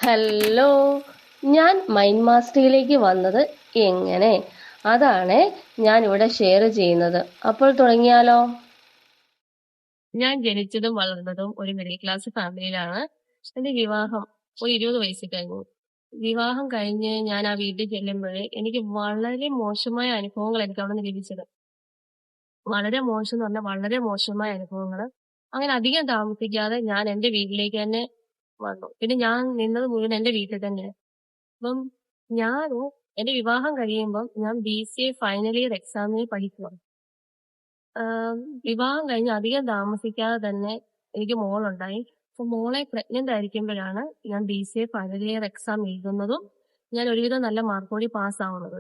Hello, ഞാൻ mind മാസ്റ്ററിയിലേക്ക് വന്നത് എങ്ങനെ? അതാണ് ഞാൻ ഇവിടെ ഷെയർ ചെയ്യുന്നത്. അപ്പോൾ തുടങ്ങിയാലോ? ഞാൻ ജനിച്ചതും വളർന്നതും ഒരു മിഡിൽ ക്ലാസ് ഫാമിലിയിലാണ്. എന്റെ വിവാഹം ഒരു 20 വയസ്സിൽ കഴിഞ്ഞു. വിവാഹം കഴിഞ്ഞ് ഞാൻ ആ വീട്ടിൽ ചെല്ലുമ്പോഴേ എനിക്ക് വളരെ മോശമായ അനുഭവങ്ങൾ എനിക്ക് അവിടെ നിന്ന് ലഭിച്ചത്. വളരെ മോശം എന്ന് പറഞ്ഞാൽ വളരെ മോശമായ അനുഭവങ്ങൾ. അങ്ങനെ അധികം താമസിക്കാതെ ഞാൻ എന്റെ വീട്ടിലേക്ക് തന്നെ വന്നു. പിന്നെ ഞാൻ നിന്നത് മുഴുവൻ എന്റെ വീട്ടിൽ തന്നെ. അപ്പം ഞാന് എന്റെ വിവാഹം കഴിയുമ്പം ഞാൻ BCA ഫൈനൽ ഇയർ എക്സാമിന് പഠിക്കുവാ. വിവാഹം കഴിഞ്ഞ് അധികം താമസിക്കാതെ തന്നെ എനിക്ക് മോളുണ്ടായി. അപ്പൊ മോളെ പ്രഗ്നന്റ് ആയിരിക്കുമ്പോഴാണ് ഞാൻ BCA ഫൈനൽ ഇയർ എക്സാം എഴുതുന്നതും ഞാൻ ഒരുവിധം നല്ല മാർക്കോടി പാസ്സാവുന്നത്.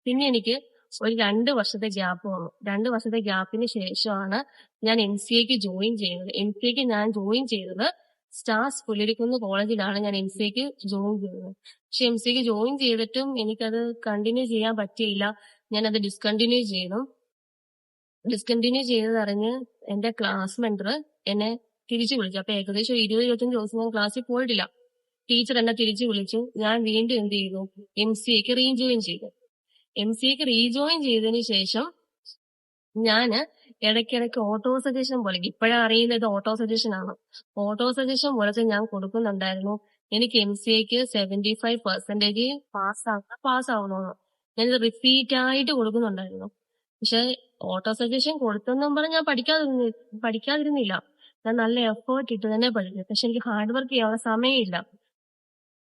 പിന്നെ എനിക്ക് ഒരു 2 വർഷത്തെ ഗ്യാപ്പ് വന്നു. 2 വർഷത്തെ ഗ്യാപ്പിന് ശേഷമാണ് ഞാൻ MCAക്ക് ജോയിൻ ചെയ്യുന്നത്. MCAക്ക് ഞാൻ ജോയിൻ ചെയ്തത് സ്റ്റാർസ് പുല്ലരിക്കുന്ന് കോളേജിലാണ് ഞാൻ MCAക്ക് ജോയിൻ ചെയ്തത്. പക്ഷെ MCAക്ക് ജോയിൻ ചെയ്തിട്ടും എനിക്കത് കണ്ടിന്യൂ ചെയ്യാൻ പറ്റിയില്ല. ഞാനത് ഡിസ്കണ്ടിന്യൂ ചെയ്തു. ഡിസ്കണ്ടിന്യൂ ചെയ്തതറിഞ്ഞ് എന്റെ ക്ലാസ് മെന്റർ എന്നെ തിരിച്ചു വിളിച്ചു. അപ്പൊ ഏകദേശം 20-25 ദിവസം ഞാൻ ക്ലാസ്സിൽ പോയിട്ടില്ല. ടീച്ചർ എന്നെ തിരിച്ചു വിളിച്ചു. ഞാൻ വീണ്ടും എന്ത് ചെയ്തു? MCAക്ക് റീജോയിൻ ചെയ്തു. MCAക്ക് റീജോയിൻ ചെയ്തതിന് ശേഷം ഞാന് ഇടയ്ക്കിടയ്ക്ക് ഓട്ടോ സജഷൻ പോലെ, ഇപ്പോഴാണ് അറിയുന്നത് ഓട്ടോ സജഷൻ ആണ്. ഓട്ടോ സജഷൻ പോലെ ഞാൻ കൊടുക്കുന്നുണ്ടായിരുന്നു. എനിക്ക് MCAക്ക് 75% പാസ്സാവണമെന്ന്. ഞാനിത് റിപ്പീറ്റ് ആയിട്ട് കൊടുക്കുന്നുണ്ടായിരുന്നു. പക്ഷെ ഓട്ടോ സജഷൻ കൊടുത്തെന്നും പറഞ്ഞ് ഞാൻ പഠിക്കാതിരുന്നില്ല. ഞാൻ നല്ല എഫേർട്ട് ഇട്ട് തന്നെ പഠിച്ചു. പക്ഷെ എനിക്ക് ഹാർഡ് വർക്ക് ചെയ്യാനുള്ള സമയമില്ല.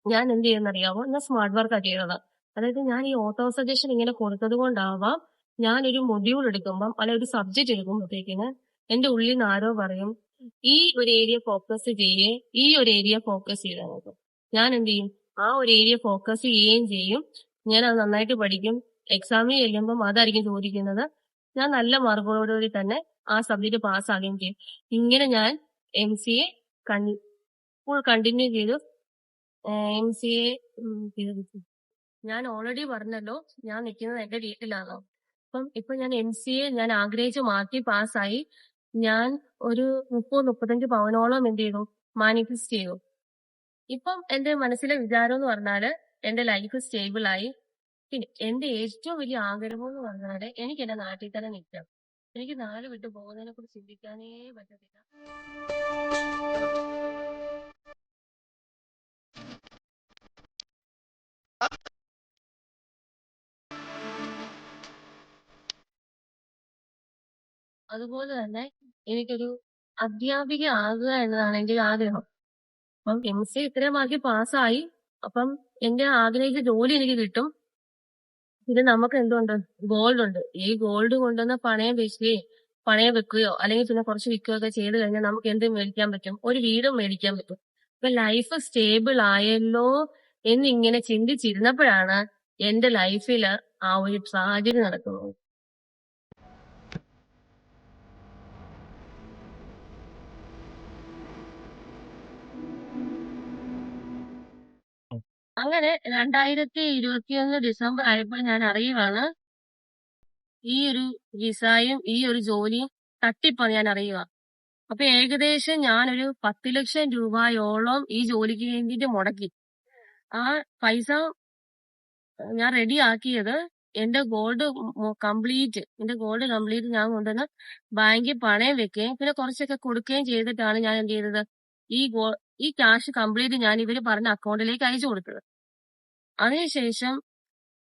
ഞാൻ എന്ത് ചെയ്യുന്നറിയാമോ? ഞാൻ സ്മാർട്ട് വർക്കാ ചെയ്തത്. അതായത് ഞാൻ ഈ ഓട്ടോ സജഷൻ ഇങ്ങനെ കൊടുത്തത് കൊണ്ടാവാം, ഞാനൊരു മൊഡ്യൂൾ എടുക്കുമ്പം അല്ലെ ഒരു സബ്ജക്ട് എടുക്കുമ്പോഴത്തേക്കിന് എന്റെ ഉള്ളിൽ നിന്ന് ആരോ പറയും, ഈ ഒരു ഏരിയ ഫോക്കസ് ചെയ്യേ, ഈ ഒരു ഏരിയ ഫോക്കസ് ചെയ്താൽ നോക്കും. ഞാൻ എന്ത് ചെയ്യും? ആ ഒരു ഏരിയ ഫോക്കസ് ചെയ്യുകയും ചെയ്യും. ഞാൻ അത് നന്നായിട്ട് പഠിക്കും. എക്സാമിന് ചെല്ലുമ്പം അതായിരിക്കും ചോദിക്കുന്നത്. ഞാൻ നല്ല മാർക്കോടുകൂടി തന്നെ ആ സബ്ജക്ട് പാസ്സാകുകയും ചെയ്യും. ഇങ്ങനെ ഞാൻ MCA ഫുൾ കണ്ടിന്യൂ ചെയ്തു. MCA ഞാൻ ഓൾറെഡി പറഞ്ഞല്ലോ, ഞാൻ നിൽക്കുന്നത് എന്റെ വീട്ടിലാണ്. ഇപ്പൊ ഞാൻ MCA ഞാൻ ആഗ്രഹിച്ച മാർക്കിൽ പാസ്സായി. ഞാൻ ഒരു 30-35 പവനോളം എന്ത് ചെയ്തു? മാനിഫെസ്റ്റ് ചെയ്തു. ഇപ്പം എന്റെ മനസ്സിലെ വിചാരം എന്ന് പറഞ്ഞാല് എന്റെ ലൈഫ് സ്റ്റേബിൾ ആയി. പിന്നെ എന്റെ ഏറ്റവും വലിയ ആഗ്രഹം എന്ന് പറഞ്ഞാല് എനിക്ക് എന്റെ നാട്ടിൽ തന്നെ നിൽക്കാം. എനിക്ക് നാട് വിട്ടു പോകുന്നതിനെ കുറിച്ച് ചിന്തിക്കാനേ പറ്റത്തില്ല. അതുപോലെ തന്നെ എനിക്കൊരു അധ്യാപിക ആകുക എന്നതാണ് എന്റെ ആഗ്രഹം. അപ്പം MCA ഇത്രയും മാർക്ക് പാസ്സായി. അപ്പം എന്റെ ആഗ്രഹിച്ച ജോലി എനിക്ക് കിട്ടും. പിന്നെ നമുക്ക് എന്തുണ്ട്? ഗോൾഡ് ഉണ്ട്. ഈ ഗോൾഡ് കൊണ്ടുവന്ന് പണയം വെക്കുകയോ അല്ലെങ്കിൽ പിന്നെ കുറച്ച് വിൽക്കുകയോ ഒക്കെ ചെയ്ത് കഴിഞ്ഞാൽ നമുക്ക് എന്ത് മേടിക്കാൻ പറ്റും? ഒരു വീടും മേടിക്കാൻ പറ്റും. അപ്പൊ ലൈഫ് സ്റ്റേബിൾ ആയല്ലോ എന്നിങ്ങനെ ചിന്തിച്ചിരുന്നപ്പോഴാണ് എന്റെ ലൈഫിൽ ആ ഒരു ട്രാജഡി നടക്കുന്നത്. അങ്ങനെ 2021 ഡിസംബർ ആയപ്പോൾ ഞാൻ അറിയുവാണ് ഈ ഒരു വിസയും ഈ ഒരു ജോലിയും തട്ടിപ്പാണ് ഞാൻ അറിയുക. അപ്പൊ ഏകദേശം ഞാനൊരു 10 ലക്ഷം രൂപയോളം ഈ ജോലിക്ക് വേണ്ടിയിട്ട് മുടക്കി. ആ പൈസ ഞാൻ റെഡി ആക്കിയത് എന്റെ ഗോൾഡ് കംപ്ലീറ്റ് ഞാൻ കൊണ്ടുവന്ന് ബാങ്കിൽ പണയം വെക്കുകയും പിന്നെ കുറച്ചൊക്കെ കൊടുക്കുകയും ചെയ്തിട്ടാണ് ഞാൻ എന്ത് ചെയ്തത്? ഈ ക്യാഷ് കംപ്ലീറ്റ് ഞാൻ ഇവര് പറഞ്ഞ അക്കൗണ്ടിലേക്ക് അയച്ചു കൊടുത്തത്. അതിനുശേഷം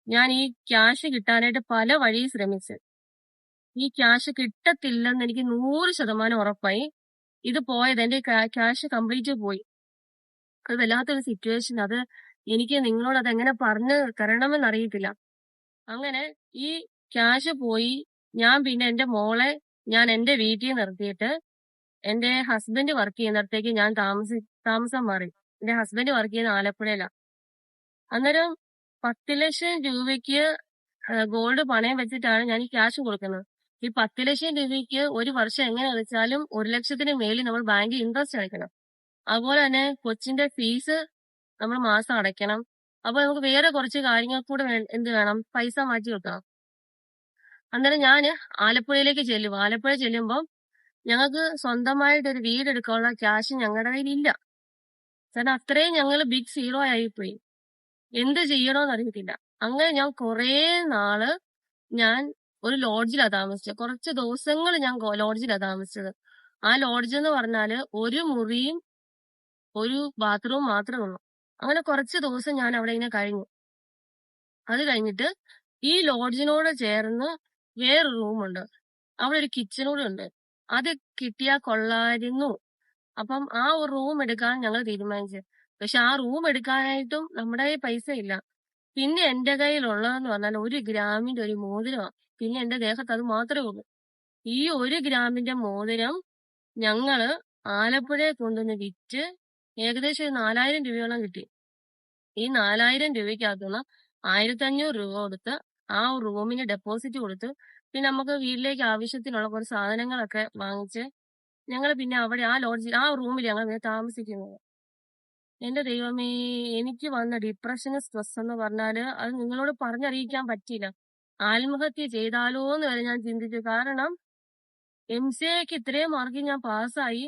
ഞാൻ ഈ ക്യാഷ് കിട്ടാനായിട്ട് പല വഴി ശ്രമിച്ചു. ഈ ക്യാഷ് കിട്ടത്തില്ലെന്ന് എനിക്ക് 100% ഉറപ്പായി. ഇത് പോയത് എന്റെ ക്യാഷ് കംപ്ലീറ്റ് പോയി. അത് വല്ലാത്തൊരു സിറ്റുവേഷൻ. അത് എനിക്ക് നിങ്ങളോട് അതെങ്ങനെ പറഞ്ഞു തരണമെന്ന് അറിയത്തില്ല. അങ്ങനെ ഈ ക്യാഷ് പോയി. ഞാൻ പിന്നെ എന്റെ മോളെ ഞാൻ എന്റെ വീട്ടിൽ നിർത്തിയിട്ട് എന്റെ ഹസ്ബൻഡ് വർക്ക് ചെയ്യുന്നിടത്തേക്ക് ഞാൻ താമസം മാറി. എന്റെ ഹസ്ബൻഡ് വർക്ക് ചെയ്യുന്ന ആലപ്പുഴയിലാ. അന്നേരം 10 ലക്ഷം രൂപയ്ക്ക് ഗോൾഡ് പണയം വെച്ചിട്ടാണ് ഞാൻ ഈ ക്യാഷ് കൊടുക്കുന്നത്. ഈ 10 ലക്ഷം രൂപയ്ക്ക് ഒരു വർഷം എങ്ങനെ വെച്ചാലും 1 ലക്ഷത്തിന് മേളിൽ നമ്മൾ ബാങ്കിൽ ഇൻട്രസ്റ്റ് അടയ്ക്കണം. അതുപോലെ തന്നെ കൊച്ചിന്റെ ഫീസ് നമ്മൾ മാസം അടയ്ക്കണം. അപ്പൊ നമുക്ക് വേറെ കുറച്ച് കാര്യങ്ങൾ കൂടെ എന്ത് വേണം? പൈസ മാറ്റി വെക്കണം. അന്നേരം ഞാന് ആലപ്പുഴയിലേക്ക് ചെല്ലും. ആലപ്പുഴ ചെല്ലുമ്പോൾ ഞങ്ങൾക്ക് സ്വന്തമായിട്ട് ഒരു വീട് എടുക്കാനുള്ള ക്യാഷ് ഞങ്ങളുടെ കയ്യിൽ ഇല്ല. കാരണം അത്രയും ഞങ്ങള് ബിഗ് സീറോ ആയിപ്പോയി. എന്ത് ചെയ്യണോന്ന് അറിയത്തില്ല. അങ്ങനെ ഞാൻ കുറേ നാള് ഞാൻ ഒരു ലോഡ്ജിലാ താമസിച്ചത്. കുറച്ച് ദിവസങ്ങൾ ഞാൻ ലോഡ്ജിലാ താമസിച്ചത്. ആ ലോഡ്ജ് എന്ന് പറഞ്ഞാല് ഒരു മുറിയും ഒരു ബാത്റൂം മാത്രമേ ഉള്ളൂ. അങ്ങനെ കുറച്ച് ദിവസം ഞാൻ അവിടെ ഇങ്ങനെ കഴിഞ്ഞു. അത് കഴിഞ്ഞിട്ട് ഈ ലോഡ്ജിനോട് ചേർന്ന് വേറൊരു റൂമുണ്ട്. അവിടെ ഒരു കിച്ചണൂടെ ഉണ്ട്. അത് കിട്ടിയാ കൊള്ളായിരുന്നു. അപ്പം ആ ഒരു റൂം എടുക്കാൻ ഞങ്ങൾ തീരുമാനിച്ചു. പക്ഷെ ആ റൂം എടുക്കാനായിട്ടും നമ്മുടെ കയ്യിൽ പൈസ ഇല്ല. പിന്നെ എന്റെ കയ്യിലുള്ളതെന്ന് പറഞ്ഞാൽ 1 ഗ്രാമിന്റെ ഒരു മോതിരമാണ്. പിന്നെ എന്റെ ദേഹത്ത് അത് മാത്രമേ ഉള്ളൂ. ഈ 1 ഗ്രാമിന്റെ മോതിരം ഞങ്ങള് ആലപ്പുഴയെ കൊണ്ടുവന്ന് വിറ്റ് ഏകദേശം ഒരു 4000 രൂപയോളം കിട്ടി. ഈ 4000 രൂപയ്ക്കകത്തുനിന്ന് 1500 രൂപ കൊടുത്ത് ആ റൂമിന് ഡെപ്പോസിറ്റ് കൊടുത്ത് പിന്നെ നമുക്ക് വീട്ടിലേക്ക് ആവശ്യത്തിനുള്ള കുറച്ച് സാധനങ്ങളൊക്കെ വാങ്ങിച്ച് ഞങ്ങൾ പിന്നെ അവിടെ ആ ലോഡ്ജിൽ ആ റൂമിൽ ഞങ്ങൾ താമസിക്കുന്നത്. എന്റെ ദൈവമേ, എനിക്ക് വന്ന ഡിപ്രഷനും സ്ട്രെസ് എന്ന് പറഞ്ഞാല് അത് നിങ്ങളോട് പറഞ്ഞറിയിക്കാൻ പറ്റില്ല. ആത്മഹത്യ ചെയ്താലോ എന്ന് വരെ ഞാൻ ചിന്തിച്ചു. കാരണം MCAക്ക് ഇത്രയും മാർക്കിൽ ഞാൻ പാസ്സായി.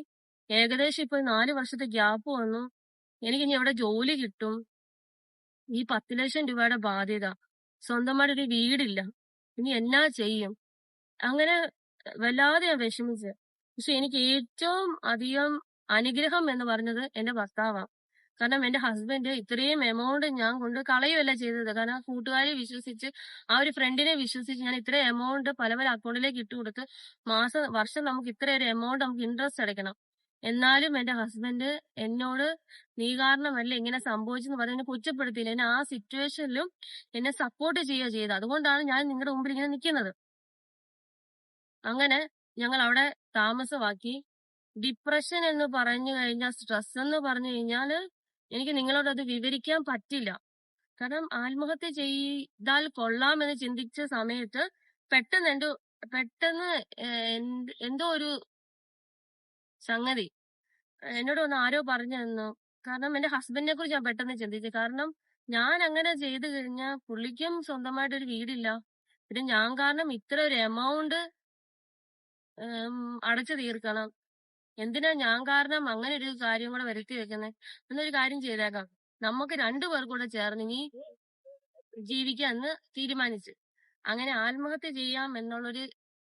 ഏകദേശം ഇപ്പൊ 4 വർഷത്തെ ഗ്യാപ്പ് വന്നു. എനിക്കിനി എവിടെ ജോലി കിട്ടും? ഈ 10 ലക്ഷം രൂപയുടെ ബാധ്യത, സ്വന്തമായിട്ടൊരു വീടില്ല, ഇനി എന്നാ ചെയ്യും? അങ്ങനെ വല്ലാതെ ഞാൻ വിഷമിച്ചു. പക്ഷെ എനിക്ക് ഏറ്റവും അധികം അനുഗ്രഹം എന്ന് പറഞ്ഞത് എന്റെ ഭർത്താവാണ്. കാരണം എന്റെ ഹസ്ബൻഡ് ഇത്രയും എമൗണ്ട് ഞാൻ കൊണ്ട് കളയുമല്ല ചെയ്തത്. കാരണം കൂട്ടുകാരെ വിശ്വസിച്ച് ആ ഒരു ഫ്രണ്ടിനെ വിശ്വസിച്ച് ഞാൻ ഇത്രയും എമൗണ്ട് പല പല അക്കൗണ്ടിലേക്ക് ഇട്ടുകൊടുത്ത് വർഷം നമുക്ക് ഇത്രയൊരു എമൗണ്ട് നമുക്ക് ഇൻട്രസ്റ്റ് അടയ്ക്കണം. എന്നാലും എന്റെ ഹസ്ബൻഡ് എന്നോട് നീ കാരണമല്ല ഇങ്ങനെ സംഭവിച്ചെന്ന് പറഞ്ഞ് എന്നെ കുറ്റപ്പെടുത്തിയില്ല. എന്നെ ആ സിറ്റുവേഷനിലും എന്നെ സപ്പോർട്ട് ചെയ്യുക ചെയ്തത്. അതുകൊണ്ടാണ് ഞാൻ നിങ്ങളുടെ മുമ്പിൽ ഇങ്ങനെ നിൽക്കുന്നത്. അങ്ങനെ ഞങ്ങൾ അവിടെ താമസമാക്കി. ഡിപ്രഷൻ എന്ന് പറഞ്ഞു കഴിഞ്ഞാൽ, സ്ട്രെസ് എന്ന് പറഞ്ഞു കഴിഞ്ഞാല് എനിക്ക് നിങ്ങളോട് അത് വിവരിക്കാൻ പറ്റില്ല. കാരണം ആത്മഹത്യ ചെയ്താൽ കൊള്ളാമെന്ന് ചിന്തിച്ച സമയത്ത് പെട്ടെന്ന് എന്തോ ഒരു സംഗതി എന്നോട് ഒന്ന് ആരോ പറഞ്ഞു തന്നു. കാരണം എന്റെ ഹസ്ബൻഡിനെ കുറിച്ച് ഞാൻ പെട്ടെന്ന് ചിന്തിച്ചു. കാരണം ഞാൻ അങ്ങനെ ചെയ്തു കഴിഞ്ഞാൽ പുള്ളിക്കും സ്വന്തമായിട്ടൊരു വീടില്ല. പിന്നെ ഞാൻ കാരണം ഇത്ര ഒരു എമൗണ്ട് അടച്ചു തീർക്കണം. എന്തിനാ ഞാൻ കാരണം അങ്ങനെ ഒരു കാര്യം കൂടെ വരുത്തി വെക്കുന്നത്? എന്നൊരു കാര്യം ചെയ്തേക്കാം, നമുക്ക് 2 പേർ കൂടെ ചേർന്ന് ഇനി ജീവിക്കാന്ന് തീരുമാനിച്ചു. അങ്ങനെ ആത്മഹത്യ ചെയ്യാം എന്നുള്ളൊരു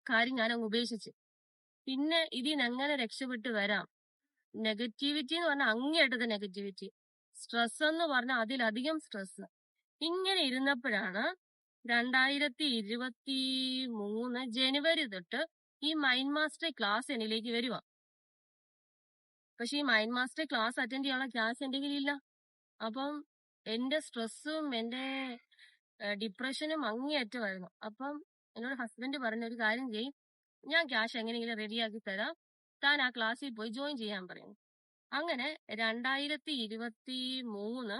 കാര്യം ഞാൻ അങ്ങ് ഉപേക്ഷിച്ചു. പിന്നെ ഇതിന് എങ്ങനെ രക്ഷപ്പെട്ട് വരാം? നെഗറ്റിവിറ്റി എന്ന് പറഞ്ഞാൽ അങ്ങേയറ്റത്തെ നെഗറ്റിവിറ്റി, സ്ട്രെസ് എന്ന് പറഞ്ഞാൽ അതിലധികം സ്ട്രെസ്. ഇങ്ങനെ ഇരുന്നപ്പോഴാണ് 2023 ജനുവരി തൊട്ട് ഈ മൈൻഡ് മാസ്റ്റർ ക്ലാസ് എന്നിലേക്ക് വരുക. പക്ഷെ ഈ മൈൻഡ് മാസ്റ്റർ ക്ലാസ് അറ്റൻഡ് ചെയ്യാനുള്ള ക്യാഷ് എന്റെ കയ്യിലില്ല. അപ്പം എന്റെ സ്ട്രെസ്സും എന്റെ ഡിപ്രഷനും അങ്ങേയറ്റമായിരുന്നു. അപ്പം എന്നോട് ഹസ്ബൻഡ് പറഞ്ഞ ഒരു കാര്യം ചെയ്യും, ഞാൻ ക്യാഷ് എങ്ങനെയെങ്കിലും റെഡിയാക്കി തരാം, താൻ ആ ക്ലാസ്സിൽ പോയി ജോയിൻ ചെയ്യാൻ പറയുന്നു. അങ്ങനെ 2023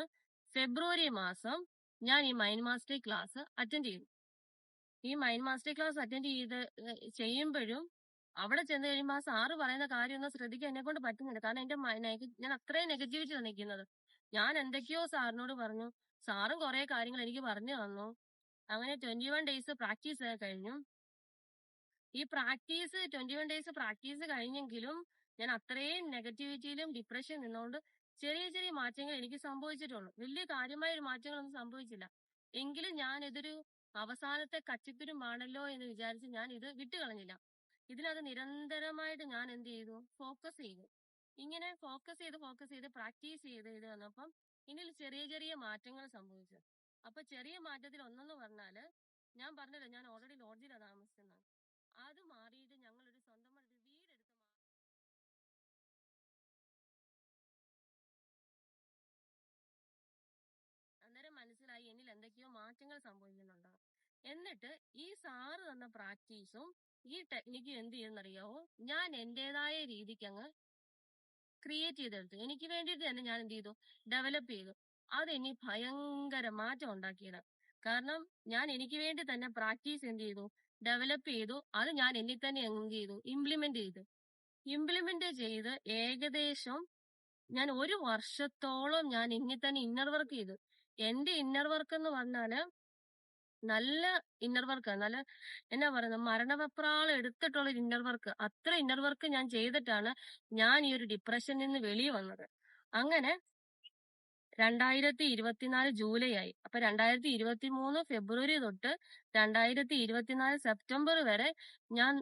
ഫെബ്രുവരി മാസം ഞാൻ ഈ മൈൻഡ് മാസ്റ്റർ ക്ലാസ് അറ്റൻഡ് ചെയ്തു. ഈ മൈൻഡ് മാസ്റ്റർ ക്ലാസ് അറ്റൻഡ് ചെയ്യുമ്പോഴും അവിടെ ചെന്ന് കഴിയുമ്പോൾ ആ സാറ് പറയുന്ന കാര്യമൊന്നും ശ്രദ്ധിക്കാൻ എന്നെ കൊണ്ട് പറ്റുന്നില്ല. കാരണം ഞാൻ അത്രയും നെഗറ്റിവിറ്റി നിൽക്കുന്നത്. ഞാൻ എന്തൊക്കെയോ സാറിനോട് പറഞ്ഞു, സാറും കുറെ കാര്യങ്ങൾ എനിക്ക് പറഞ്ഞു തന്നു. അങ്ങനെ 21 ഡേയ്സ് പ്രാക്ടീസ് കഴിഞ്ഞു. ഈ 21 ഡേയ്സ് പ്രാക്ടീസ് കഴിഞ്ഞെങ്കിലും ഞാൻ അത്രയും നെഗറ്റിവിറ്റിയിലും ഡിപ്രഷൻ നിന്നുകൊണ്ട് ചെറിയ ചെറിയ മാറ്റങ്ങൾ എനിക്ക് സംഭവിച്ചിട്ടുള്ളൂ. വലിയ കാര്യമായ ഒരു മാറ്റങ്ങളൊന്നും സംഭവിച്ചില്ല. എങ്കിലും ഞാൻ ഇതൊരു അവസാനത്തെ കച്ചിത്തുരുമ്പാണല്ലോ എന്ന് വിചാരിച്ച് ഞാൻ ഇത് വിട്ടുകളഞ്ഞില്ല. ഇതിനകത്ത് നിരന്തരമായിട്ട് ഞാൻ എന്ത് ചെയ്തു? ഫോക്കസ് ചെയ്തു. ഇങ്ങനെ ഫോക്കസ് ചെയ്ത് പ്രാക്ടീസ് ചെയ്ത് വന്നപ്പം ഇതിൽ ചെറിയ ചെറിയ മാറ്റങ്ങൾ സംഭവിച്ചു. അപ്പൊ ചെറിയ മാറ്റത്തിൽ ഒന്നെന്ന് പറഞ്ഞാല്, ഞാൻ പറഞ്ഞല്ലോ ഞാൻ ഓൾറെഡി ലോഡ്ജിലാണ് താമസിക്കുന്നത്. അത് മാറിയിട്ട് ഞങ്ങളൊരു സ്വന്തമായിട്ട് വീടെടുത്ത് അന്നേരം മനസ്സിലായി എന്നിൽ എന്തൊക്കെയോ മാറ്റങ്ങൾ സംഭവിക്കുന്നുണ്ടോ. എന്നിട്ട് ഈ സാറ് തന്ന പ്രാക്ടീസും ഈ ടെക്നിക്കും എന്ത് ചെയ്യുന്നറിയാവോ, ഞാൻ എന്റേതായ രീതിക്ക് അങ്ങ് ക്രിയേറ്റ് ചെയ്തെടുത്തു. എനിക്ക് വേണ്ടിയിട്ട് തന്നെ ഞാൻ എന്ത് ചെയ്തു? ഡെവലപ്പ് ചെയ്തു. അതെനി ഭയങ്കര മാറ്റം ഉണ്ടാക്കിയത്. കാരണം ഞാൻ എനിക്ക് വേണ്ടി തന്നെ പ്രാക്ടീസ് എന്ത് ചെയ്തു? ഡെവലപ്പ് ചെയ്തു. അത് ഞാൻ എന്നിൽ തന്നെ എന്ത് ചെയ്തു? ഇംപ്ലിമെന്റ് ചെയ്ത് ഏകദേശം ഞാൻ 1 വർഷത്തോളം ഞാൻ എന്നിൽ തന്നെ ഇന്നർ വർക്ക് ചെയ്തു. എന്റെ ഇന്നർ വർക്ക് എന്ന് പറഞ്ഞാല് നല്ല ഇന്നർ വർക്ക്, നല്ല എന്നാ പറയുന്നത്, മരണവെപ്രാളം എടുത്തിട്ടുള്ള ഇന്നർ വർക്ക്. അത്ര ഇന്നർ വർക്ക് ഞാൻ ചെയ്തിട്ടാണ് ഞാൻ ഈ ഒരു ഡിപ്രഷനിൽ നിന്ന് വെളിയിൽ വന്നത്. അങ്ങനെ 2024 ജൂലൈ ആയി. അപ്പൊ 2023 ഫെബ്രുവരി തൊട്ട് 2024 സെപ്റ്റംബർ വരെ ഞാൻ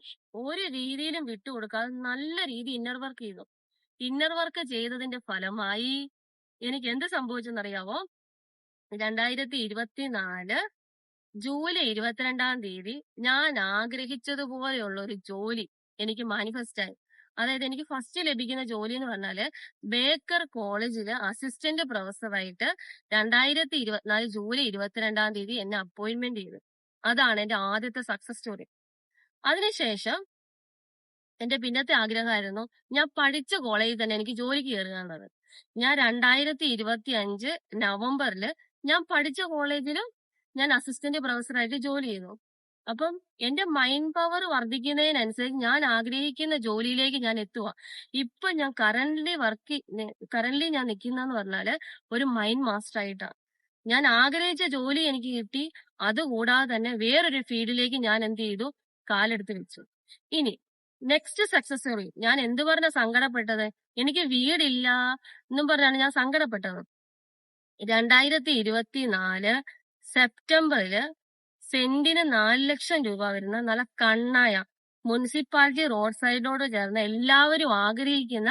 ഒരു രീതിയിലും വിട്ടുകൊടുക്കാതെ നല്ല രീതി ഇന്നർ വർക്ക് ചെയ്തു. ഇന്നർ വർക്ക് ചെയ്തതിന്റെ ഫലമായി എനിക്ക് എന്ത് സംഭവിച്ചെന്നറിയാവോ? 2024 ജൂലൈ 22-ാം തീയതി ഞാൻ ആഗ്രഹിച്ചതുപോലെയുള്ള ഒരു ജോലി എനിക്ക് മാനിഫെസ്റ്റ് ആയി. അതായത് എനിക്ക് ഫസ്റ്റ് ലഭിക്കുന്ന ജോലി എന്ന് പറഞ്ഞാല് ബേക്കർ കോളേജില് അസിസ്റ്റന്റ് പ്രൊഫസറായിട്ട് 2024 ജൂലൈ 22-ാം തീയതി എന്നെ അപ്പോയിന്റ്മെന്റ് ചെയ്തു. അതാണ് എന്റെ ആദ്യത്തെ സക്സസ് സ്റ്റോറി. അതിനുശേഷം എന്റെ പിന്നത്തെ ആഗ്രഹമായിരുന്നു ഞാൻ പഠിച്ച കോളേജിൽ തന്നെ എനിക്ക് ജോലിക്ക് കയറുക എന്നുള്ളത്. ഞാൻ 2025 നവംബറിൽ ഞാൻ പഠിച്ച കോളേജിലും ഞാൻ അസിസ്റ്റന്റ് പ്രൊഫസറായിട്ട് ജോലി ചെയ്തു. അപ്പം എന്റെ മൈൻഡ് പവർ വർദ്ധിക്കുന്നതിനനുസരിച്ച് ഞാൻ ആഗ്രഹിക്കുന്ന ജോലിയിലേക്ക് ഞാൻ എത്തുക. ഇപ്പൊ ഞാൻ കറന്റ്ലി ഞാൻ നിൽക്കുന്നതെന്ന് പറഞ്ഞാല് ഒരു മൈൻഡ് മാസ്റ്റർ ആയിട്ടാണ്. ഞാൻ ആഗ്രഹിച്ച ജോലി എനിക്ക് കിട്ടി. അതുകൂടാതെ തന്നെ വേറൊരു ഫീൽഡിലേക്ക് ഞാൻ എന്ത് ചെയ്തു, കാലെടുത്ത് വെച്ചു. ഇനി നെക്സ്റ്റ് സക്സസ് സ്റ്റോറി. ഞാൻ എന്ത് പറഞ്ഞ സങ്കടപ്പെട്ടത്? എനിക്ക് വീടില്ല എന്നും പറഞ്ഞാണ് ഞാൻ സങ്കടപ്പെട്ടത്. 2024 സെപ്റ്റംബറില് സെന്റിന് 4 ലക്ഷം രൂപ വരുന്ന നല്ല കണ്ണായ മുനിസിപ്പാലിറ്റി റോഡ് സൈഡിനോട് ചേർന്ന് എല്ലാവരും ആഗ്രഹിക്കുന്ന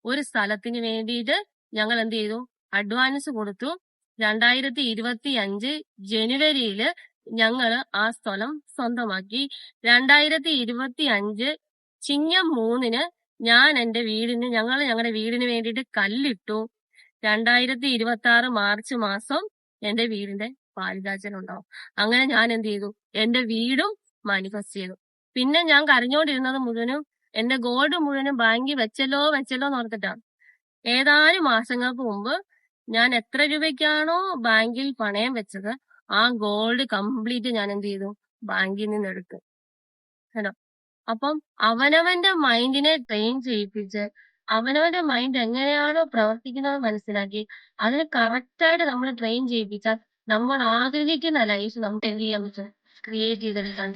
ഒരു സ്ഥലത്തിന് വേണ്ടിയിട്ട് ഞങ്ങൾ എന്ത് ചെയ്തു, അഡ്വാൻസ് കൊടുത്തു. 2025 ജനുവരിയില് ഞങ്ങള് ആ സ്ഥലം സ്വന്തമാക്കി. 2025 ചിങ്ങം 3-ന് ഞങ്ങൾ ഞങ്ങളുടെ വീടിന് വേണ്ടിയിട്ട് കല്ലിട്ടു. 2026 മാർച്ച് മാസം എന്റെ വീടിന്റെ പാൽകാച്ചലുണ്ടാവും. അങ്ങനെ ഞാൻ എന്ത് ചെയ്തു, എന്റെ വീടും മാനിഫെസ്റ്റ് ചെയ്തു. പിന്നെ ഞാൻ കരഞ്ഞോണ്ടിരുന്നത് മുഴുവനും എന്റെ ഗോൾഡ് മുഴുവനും ബാങ്കിൽ വെച്ചല്ലോ എന്ന് ഓർത്തിട്ടാണ്. ഏതാനും മാസങ്ങൾക്ക് മുമ്പ് ഞാൻ എത്ര രൂപയ്ക്കാണോ ബാങ്കിൽ പണയം വെച്ചത് ആ ഗോൾഡ് കംപ്ലീറ്റ് ഞാൻ എന്ത് ചെയ്തു, ബാങ്കിൽ നിന്ന് എടുത്തു. കേട്ടോ. അപ്പം അവനവന്റെ മൈൻഡിനെ ട്രെയിൻ ചെയ്യിപ്പിച്ച് അവനവന്റെ മൈൻഡ് എങ്ങനെയാണോ പ്രവർത്തിക്കുന്നത് മനസ്സിലാക്കി അതിന് കറക്റ്റായിട്ട് നമ്മൾ ട്രെയിൻ ചെയ്യിപ്പിച്ചാൽ നമ്മൾ ആഗ്രഹിക്കുന്ന ലൈഫ് നമുക്ക് എന്ത് ചെയ്യാൻ പറ്റും, ക്രിയേറ്റ് ചെയ്തെടുക്കാൻ